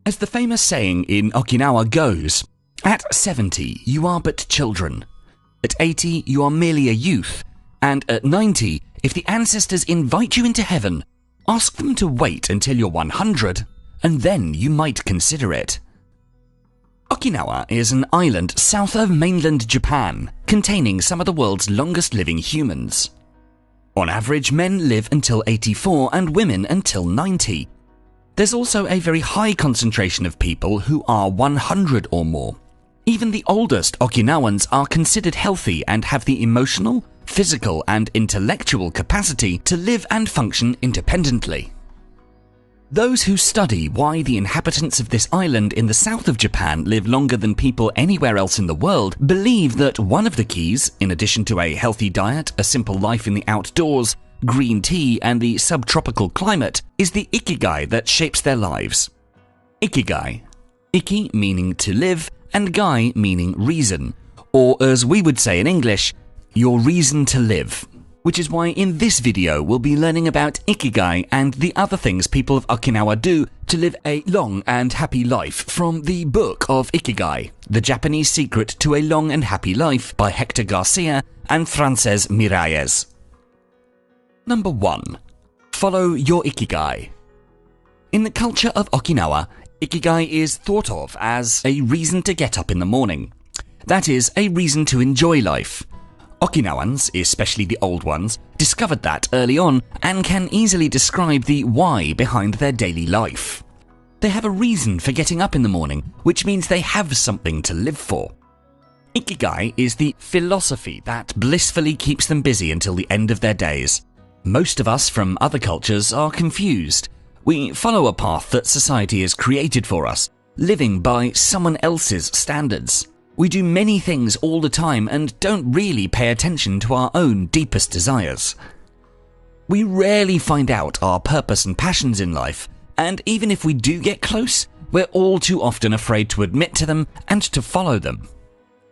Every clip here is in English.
As the famous saying in Okinawa goes, at 70 you are but children, at 80 you are merely a youth, and at 90, if the ancestors invite you into heaven, ask them to wait until you're 100, and then you might consider it. Okinawa is an island south of mainland Japan, containing some of the world's longest living humans. On average, men live until 84 and women until 90. There's also a very high concentration of people who are 100 or more. Even the oldest Okinawans are considered healthy and have the emotional, physical and intellectual capacity to live and function independently. Those who study why the inhabitants of this island in the south of Japan live longer than people anywhere else in the world believe that one of the keys, in addition to a healthy diet, a simple life in the outdoors, green tea and the subtropical climate, is the Ikigai that shapes their lives. Ikigai. Iki meaning to live and gai meaning reason, or as we would say in English, your reason to live. Which is why in this video we'll be learning about Ikigai and the other things people of Okinawa do to live a long and happy life from the book of Ikigai, The Japanese Secret to a Long and Happy Life by Hector Garcia and Frances Miralles. Number 1. Follow your Ikigai. In the culture of Okinawa, Ikigai is thought of as a reason to get up in the morning. That is, a reason to enjoy life. Okinawans, especially the old ones, discovered that early on and can easily describe the why behind their daily life. They have a reason for getting up in the morning, which means they have something to live for. Ikigai is the philosophy that blissfully keeps them busy until the end of their days. Most of us from other cultures are confused. We follow a path that society has created for us, living by someone else's standards. We do many things all the time and don't really pay attention to our own deepest desires. We rarely find out our purpose and passions in life, and even if we do get close, we're all too often afraid to admit to them and to follow them.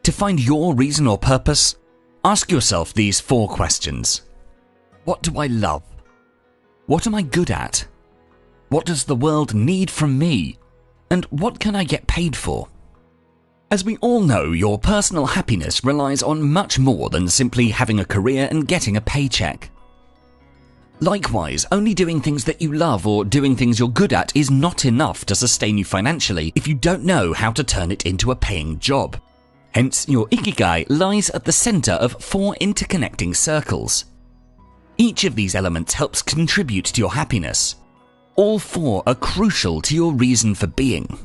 To find your reason or purpose, ask yourself these 4 questions. What do I love? What am I good at? What does the world need from me? And what can I get paid for? As we all know, your personal happiness relies on much more than simply having a career and getting a paycheck. Likewise, only doing things that you love or doing things you're good at is not enough to sustain you financially if you don't know how to turn it into a paying job. Hence, your Ikigai lies at the center of 4 interconnecting circles. Each of these elements helps contribute to your happiness. All 4 are crucial to your reason for being.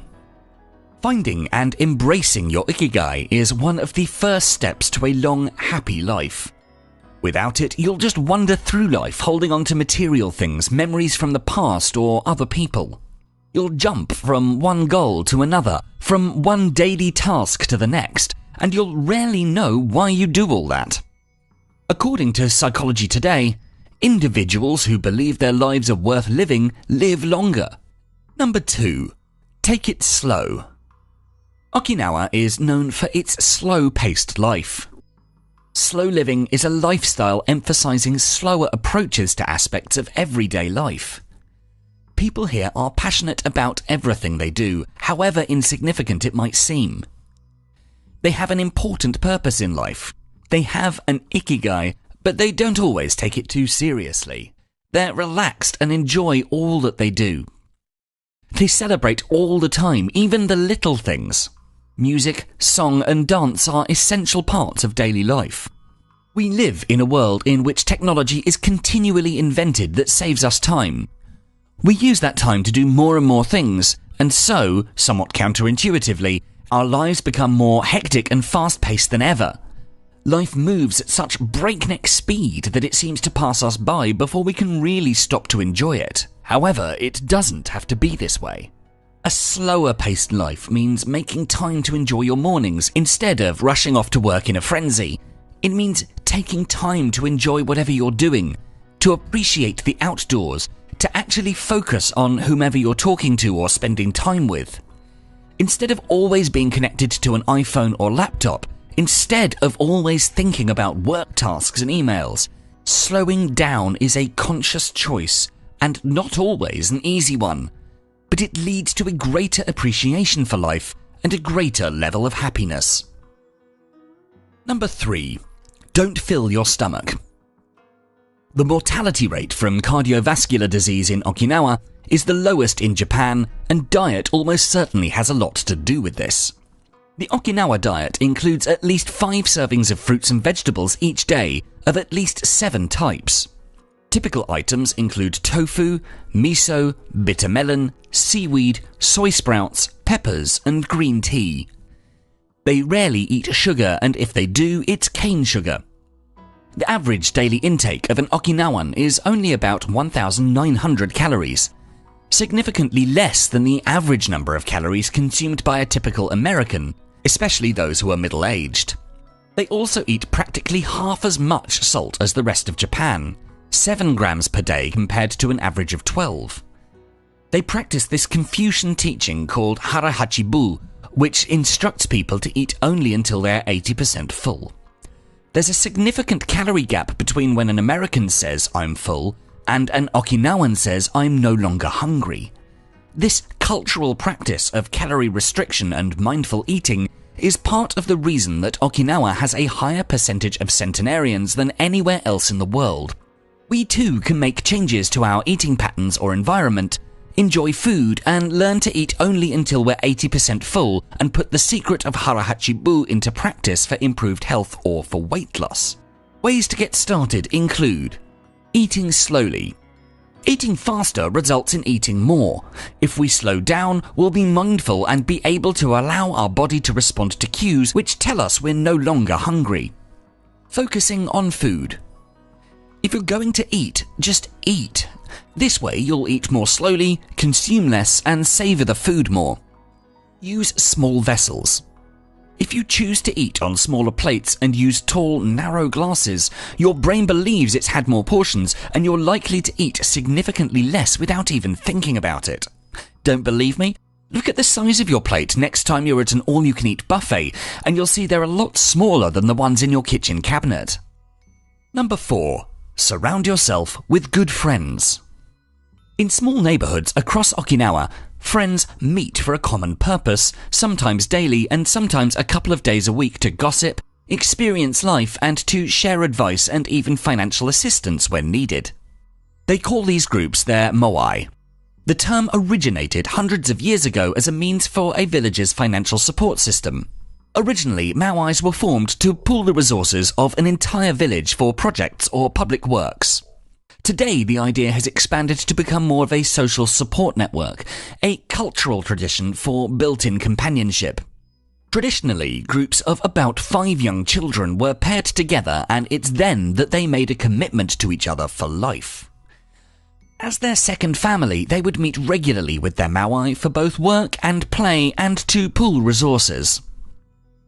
Finding and embracing your Ikigai is one of the first steps to a long, happy life. Without it, you'll just wander through life holding on to material things, memories from the past or other people. You'll jump from one goal to another, from one daily task to the next, and you'll rarely know why you do all that. According to Psychology Today, individuals who believe their lives are worth living live longer. Number 2. Take it slow. Okinawa is known for its slow-paced life. Slow living is a lifestyle emphasizing slower approaches to aspects of everyday life. People here are passionate about everything they do, however insignificant it might seem. They have an important purpose in life. They have an Ikigai, but they don't always take it too seriously. They're relaxed and enjoy all that they do. They celebrate all the time, even the little things. Music, song and dance are essential parts of daily life. We live in a world in which technology is continually invented that saves us time. We use that time to do more and more things, and so, somewhat counterintuitively, our lives become more hectic and fast-paced than ever. Life moves at such breakneck speed that it seems to pass us by before we can really stop to enjoy it. However, it doesn't have to be this way. A slower-paced life means making time to enjoy your mornings instead of rushing off to work in a frenzy. It means taking time to enjoy whatever you're doing, to appreciate the outdoors, to actually focus on whomever you're talking to or spending time with. Instead of always being connected to an iPhone or laptop, instead of always thinking about work tasks and emails, slowing down is a conscious choice and not always an easy one. but it leads to a greater appreciation for life and a greater level of happiness. Number 3. Don't fill your stomach. The mortality rate from cardiovascular disease in Okinawa is the lowest in Japan, and diet almost certainly has a lot to do with this. The Okinawa diet includes at least 5 servings of fruits and vegetables each day of at least 7 types. Typical items include tofu, miso, bitter melon, seaweed, soy sprouts, peppers, and green tea. They rarely eat sugar, and if they do, it's cane sugar. The average daily intake of an Okinawan is only about 1,900 calories, significantly less than the average number of calories consumed by a typical American, especially those who are middle-aged. They also eat practically half as much salt as the rest of Japan, 7 grams per day compared to an average of 12. They practice this Confucian teaching called harahachibu, which instructs people to eat only until they're 80% full. There's a significant calorie gap between when an American says, "I'm full," and an Okinawan says, "I'm no longer hungry." This cultural practice of calorie restriction and mindful eating is part of the reason that Okinawa has a higher percentage of centenarians than anywhere else in the world. We too can make changes to our eating patterns or environment, enjoy food, and learn to eat only until we're 80% full, and put the secret of harahachibu into practice for improved health or for weight loss. Ways to get started include eating slowly. Eating faster results in eating more. If we slow down, we'll be mindful and be able to allow our body to respond to cues which tell us we're no longer hungry. Focusing on food. If you're going to eat, just eat. This way you'll eat more slowly, consume less, and savor the food more. Use small vessels. If you choose to eat on smaller plates and use tall, narrow glasses, your brain believes it's had more portions, and you're likely to eat significantly less without even thinking about it. Don't believe me? Look at the size of your plate next time you're at an all-you-can-eat buffet, and you'll see they're a lot smaller than the ones in your kitchen cabinet. Number 4. Surround yourself with good friends. In small neighborhoods across Okinawa, friends meet for a common purpose, sometimes daily and sometimes a couple of days a week, to gossip, experience life, and to share advice and even financial assistance when needed. They call these groups their moai. The term originated hundreds of years ago as a means for a village's financial support system. Originally, moais were formed to pool the resources of an entire village for projects or public works. Today, the idea has expanded to become more of a social support network, a cultural tradition for built-in companionship. Traditionally, groups of about 5 young children were paired together, and it's then that they made a commitment to each other for life. As their second family, they would meet regularly with their moai for both work and play and to pool resources.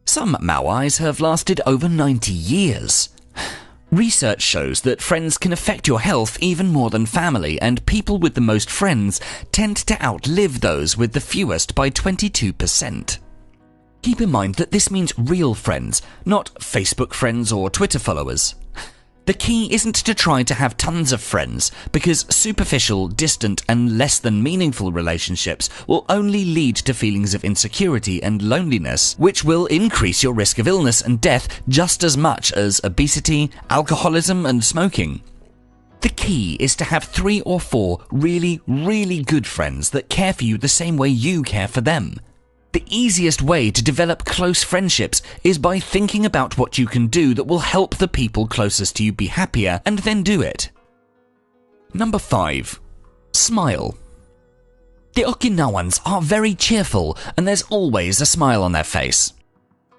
Some moais have lasted over 90 years. Research shows that friends can affect your health even more than family, and people with the most friends tend to outlive those with the fewest by 22%. Keep in mind that this means real friends, not Facebook friends or Twitter followers. The key isn't to try to have tons of friends, because superficial, distant, and less than meaningful relationships will only lead to feelings of insecurity and loneliness, which will increase your risk of illness and death just as much as obesity, alcoholism, and smoking. The key is to have 3 or 4 really, really good friends that care for you the same way you care for them. The easiest way to develop close friendships is by thinking about what you can do that will help the people closest to you be happier, and then do it. Number 5. Smile. The Okinawans are very cheerful, and there's always a smile on their face.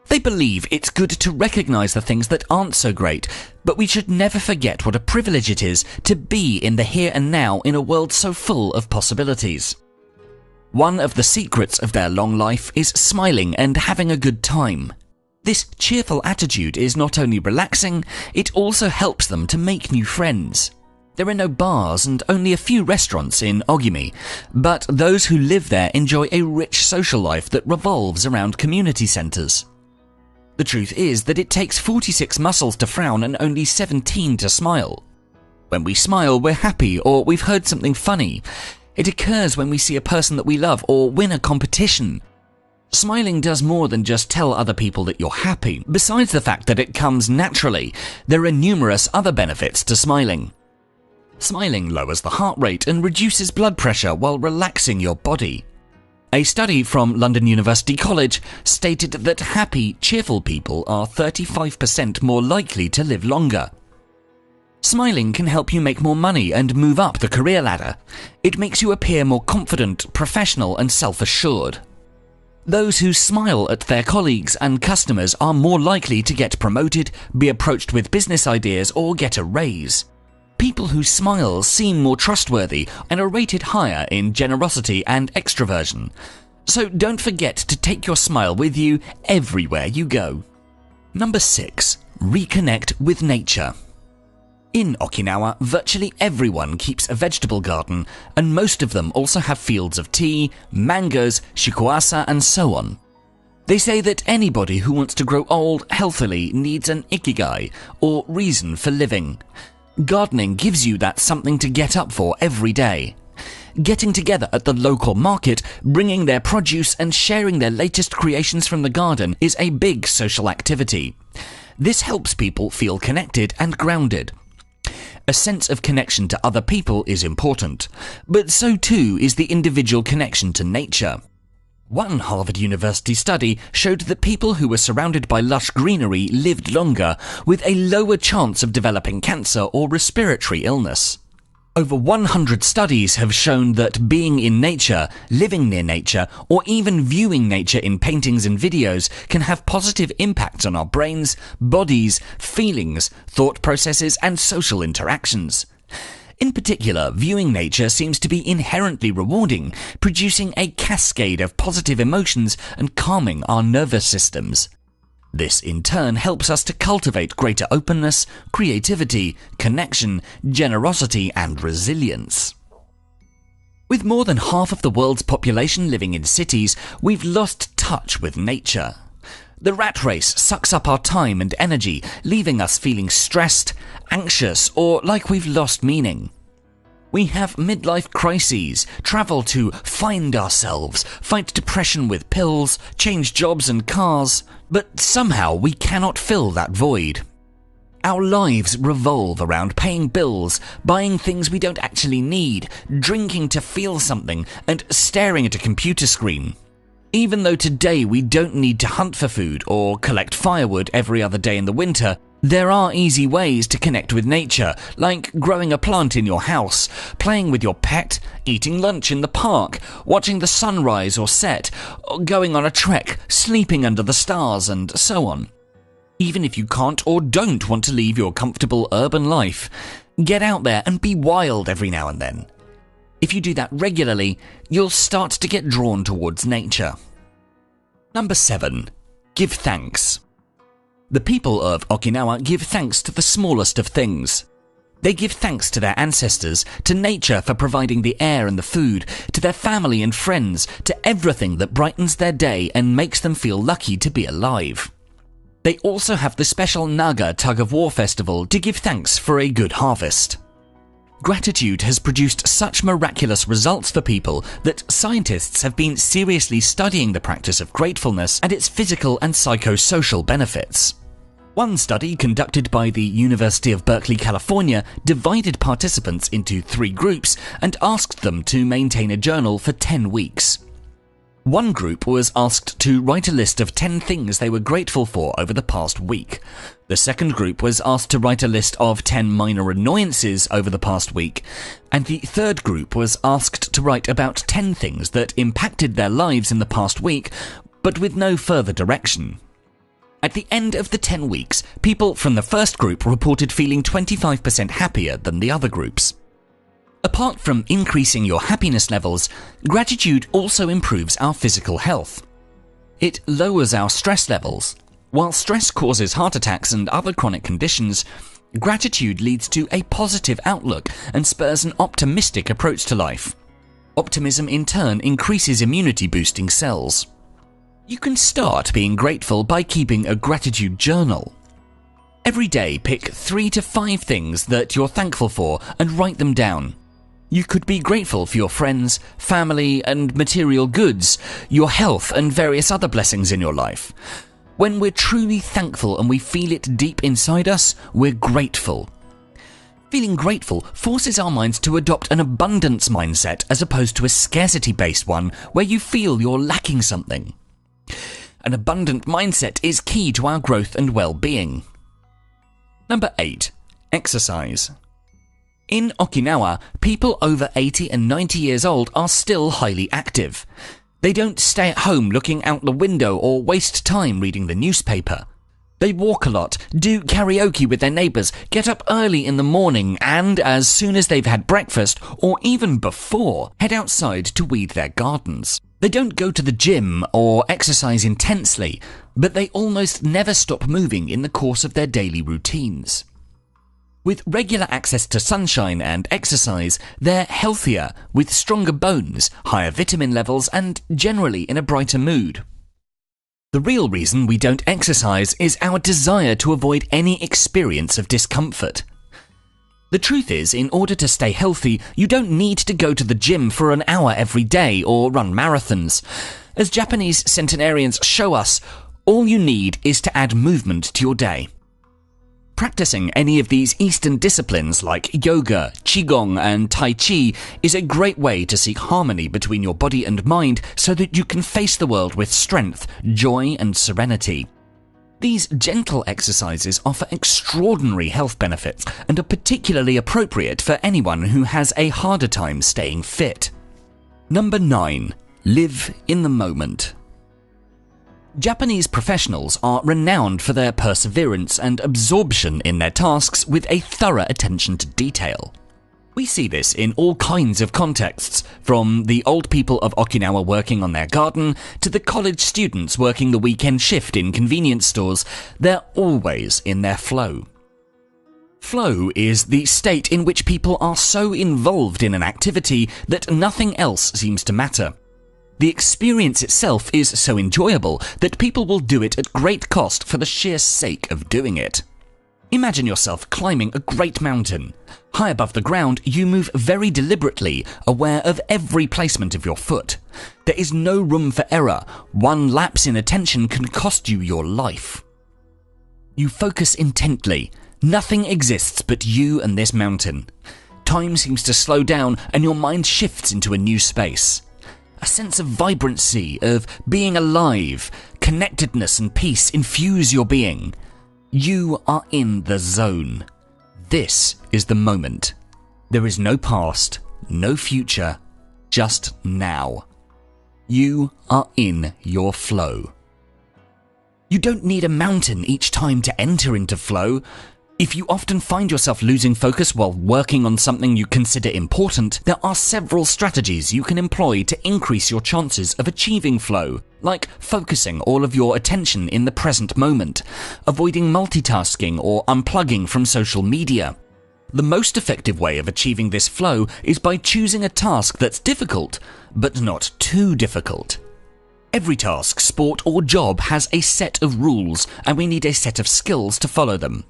They believe it's good to recognize the things that aren't so great, but we should never forget what a privilege it is to be in the here and now in a world so full of possibilities. One of the secrets of their long life is smiling and having a good time. This cheerful attitude is not only relaxing, it also helps them to make new friends. There are no bars and only a few restaurants in Ogimi, but those who live there enjoy a rich social life that revolves around community centres. The truth is that it takes 46 muscles to frown and only 17 to smile. When we smile, we're happy or we've heard something funny. It occurs when we see a person that we love or win a competition. Smiling does more than just tell other people that you're happy. Besides the fact that it comes naturally, there are numerous other benefits to smiling. Smiling lowers the heart rate and reduces blood pressure while relaxing your body. A study from London University College stated that happy, cheerful people are 35% more likely to live longer. Smiling can help you make more money and move up the career ladder. It makes you appear more confident, professional, and self-assured. Those who smile at their colleagues and customers are more likely to get promoted, be approached with business ideas, or get a raise. People who smile seem more trustworthy and are rated higher in generosity and extroversion. So don't forget to take your smile with you everywhere you go. Number 6. Reconnect with nature. In Okinawa, virtually everyone keeps a vegetable garden, and most of them also have fields of tea, mangoes, shikuasa, and so on. They say that anybody who wants to grow old healthily needs an Ikigai, or reason for living. Gardening gives you that something to get up for every day. Getting together at the local market, bringing their produce and sharing their latest creations from the garden is a big social activity. This helps people feel connected and grounded. A sense of connection to other people is important, but so too is the individual connection to nature. One Harvard University study showed that people who were surrounded by lush greenery lived longer, with a lower chance of developing cancer or respiratory illness. Over 100 studies have shown that being in nature, living near nature, or even viewing nature in paintings and videos can have positive impacts on our brains, bodies, feelings, thought processes, and social interactions. In particular, viewing nature seems to be inherently rewarding, producing a cascade of positive emotions and calming our nervous systems. This in turn helps us to cultivate greater openness, creativity, connection, generosity, and resilience. With more than half of the world's population living in cities, we've lost touch with nature. The rat race sucks up our time and energy, leaving us feeling stressed, anxious, or like we've lost meaning. We have midlife crises, travel to find ourselves, fight depression with pills, change jobs and cars, but somehow we cannot fill that void. Our lives revolve around paying bills, buying things we don't actually need, drinking to feel something, and staring at a computer screen. Even though today we don't need to hunt for food or collect firewood every other day in the winter, there are easy ways to connect with nature, like growing a plant in your house, playing with your pet, eating lunch in the park, watching the sunrise or set, or going on a trek, sleeping under the stars, and so on. Even if you can't or don't want to leave your comfortable urban life, get out there and be wild every now and then. If you do that regularly, you'll start to get drawn towards nature. Number 7. Give thanks. The people of Okinawa give thanks to the smallest of things. They give thanks to their ancestors, to nature for providing the air and the food, to their family and friends, to everything that brightens their day and makes them feel lucky to be alive. They also have the special Naga tug-of-war festival to give thanks for a good harvest. Gratitude has produced such miraculous results for people that scientists have been seriously studying the practice of gratefulness and its physical and psychosocial benefits. One study conducted by the University of Berkeley, California, divided participants into 3 groups and asked them to maintain a journal for 10 weeks. One group was asked to write a list of 10 things they were grateful for over the past week. The second group was asked to write a list of 10 minor annoyances over the past week. And the third group was asked to write about 10 things that impacted their lives in the past week, but with no further direction. At the end of the 10 weeks, people from the first group reported feeling 25% happier than the other groups. Apart from increasing your happiness levels, gratitude also improves our physical health. It lowers our stress levels. While stress causes heart attacks and other chronic conditions, gratitude leads to a positive outlook and spurs an optimistic approach to life. Optimism in turn increases immunity-boosting cells. You can start being grateful by keeping a gratitude journal. Every day, pick 3 to 5 things that you're thankful for and write them down. You could be grateful for your friends, family, and material goods, your health, and various other blessings in your life. When we're truly thankful and we feel it deep inside us, we're grateful. Feeling grateful forces our minds to adopt an abundance mindset as opposed to a scarcity-based one where you feel you're lacking something. An abundant mindset is key to our growth and well-being. Number 8. Exercise. In Okinawa, people over 80 and 90 years old are still highly active. They don't stay at home looking out the window or waste time reading the newspaper. They walk a lot, do karaoke with their neighbours, get up early in the morning and, as soon as they've had breakfast, or even before, head outside to weed their gardens. They don't go to the gym or exercise intensely, but they almost never stop moving in the course of their daily routines. With regular access to sunshine and exercise, they're healthier, with stronger bones, higher vitamin levels, and generally in a brighter mood. The real reason we don't exercise is our desire to avoid any experience of discomfort. The truth is, in order to stay healthy, you don't need to go to the gym for an hour every day or run marathons. As Japanese centenarians show us, all you need is to add movement to your day. Practicing any of these Eastern disciplines like yoga, qigong, and tai chi is a great way to seek harmony between your body and mind so that you can face the world with strength, joy, and serenity. These gentle exercises offer extraordinary health benefits and are particularly appropriate for anyone who has a harder time staying fit. Number 9. Live in the moment. Japanese professionals are renowned for their perseverance and absorption in their tasks with a thorough attention to detail. We see this in all kinds of contexts, from the old people of Okinawa working on their garden to the college students working the weekend shift in convenience stores. They're always in their flow. Flow is the state in which people are so involved in an activity that nothing else seems to matter. The experience itself is so enjoyable that people will do it at great cost for the sheer sake of doing it. Imagine yourself climbing a great mountain. High above the ground, you move very deliberately, aware of every placement of your foot. There is no room for error. One lapse in attention can cost you your life. You focus intently. Nothing exists but you and this mountain. Time seems to slow down and your mind shifts into a new space. A sense of vibrancy, of being alive, connectedness and peace infuse your being. You are in the zone. This is the moment. There is no past, no future, just now. You are in your flow. You don't need a mountain each time to enter into flow. If you often find yourself losing focus while working on something you consider important, there are several strategies you can employ to increase your chances of achieving flow, like focusing all of your attention in the present moment, avoiding multitasking or unplugging from social media. The most effective way of achieving this flow is by choosing a task that's difficult, but not too difficult. Every task, sport, or job has a set of rules, and we need a set of skills to follow them.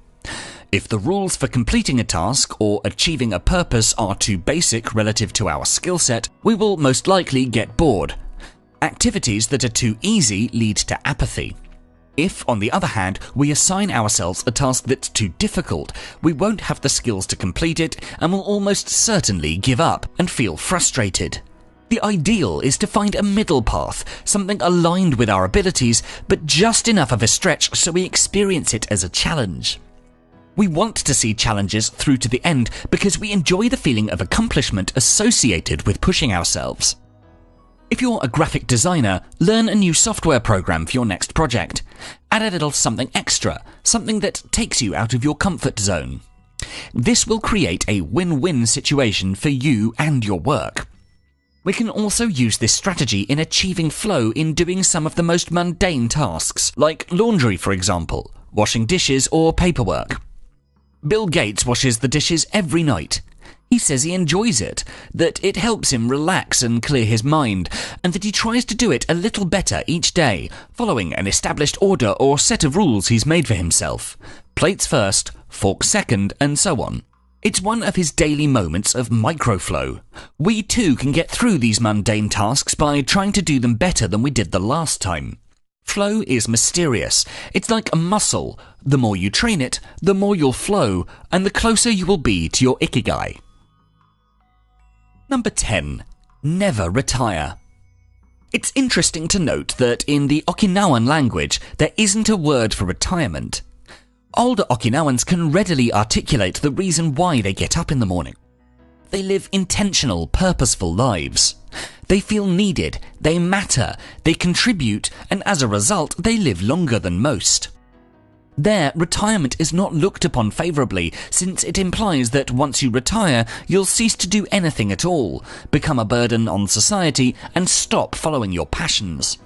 If the rules for completing a task or achieving a purpose are too basic relative to our skill set, we will most likely get bored. Activities that are too easy lead to apathy. If, on the other hand, we assign ourselves a task that's too difficult, we won't have the skills to complete it and will almost certainly give up and feel frustrated. The ideal is to find a middle path, something aligned with our abilities, but just enough of a stretch so we experience it as a challenge. We want to see challenges through to the end because we enjoy the feeling of accomplishment associated with pushing ourselves. If you're a graphic designer, learn a new software program for your next project. Add a little something extra, something that takes you out of your comfort zone. This will create a win-win situation for you and your work. We can also use this strategy in achieving flow in doing some of the most mundane tasks, like laundry, for example, washing dishes or paperwork. Bill Gates washes the dishes every night. He says he enjoys it, that it helps him relax and clear his mind, and that he tries to do it a little better each day, following an established order or set of rules he's made for himself. Plates first, forks second, and so on. It's one of his daily moments of microflow. We too can get through these mundane tasks by trying to do them better than we did the last time. Flow is mysterious. It's like a muscle. The more you train it, the more you'll flow, and the closer you will be to your Ikigai. Number 10. Never retire. It's interesting to note that in the Okinawan language, there isn't a word for retirement. Older Okinawans can readily articulate the reason why they get up in the morning. They live intentional, purposeful lives. They feel needed, they matter, they contribute, and as a result, they live longer than most. There, retirement is not looked upon favourably, since it implies that once you retire, you'll cease to do anything at all, become a burden on society, and stop following your passions.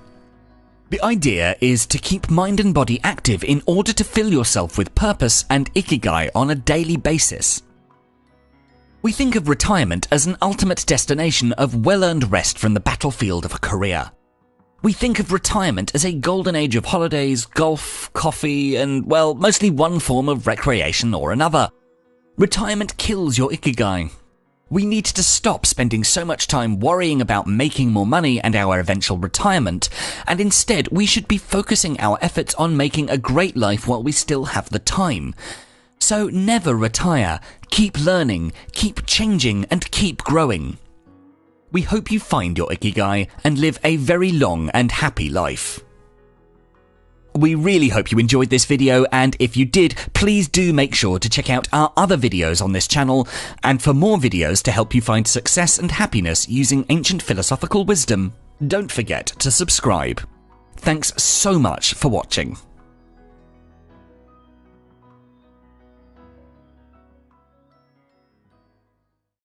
The idea is to keep mind and body active in order to fill yourself with purpose and Ikigai on a daily basis. We think of retirement as an ultimate destination of well-earned rest from the battlefield of a career. We think of retirement as a golden age of holidays, golf, coffee, and, well, mostly one form of recreation or another. Retirement kills your Ikigai. We need to stop spending so much time worrying about making more money and our eventual retirement, and instead we should be focusing our efforts on making a great life while we still have the time. So never retire, keep learning, keep changing, and keep growing. We hope you find your Ikigai and live a very long and happy life. We really hope you enjoyed this video, and if you did, please do make sure to check out our other videos on this channel, and for more videos to help you find success and happiness using ancient philosophical wisdom, don't forget to subscribe. Thanks so much for watching.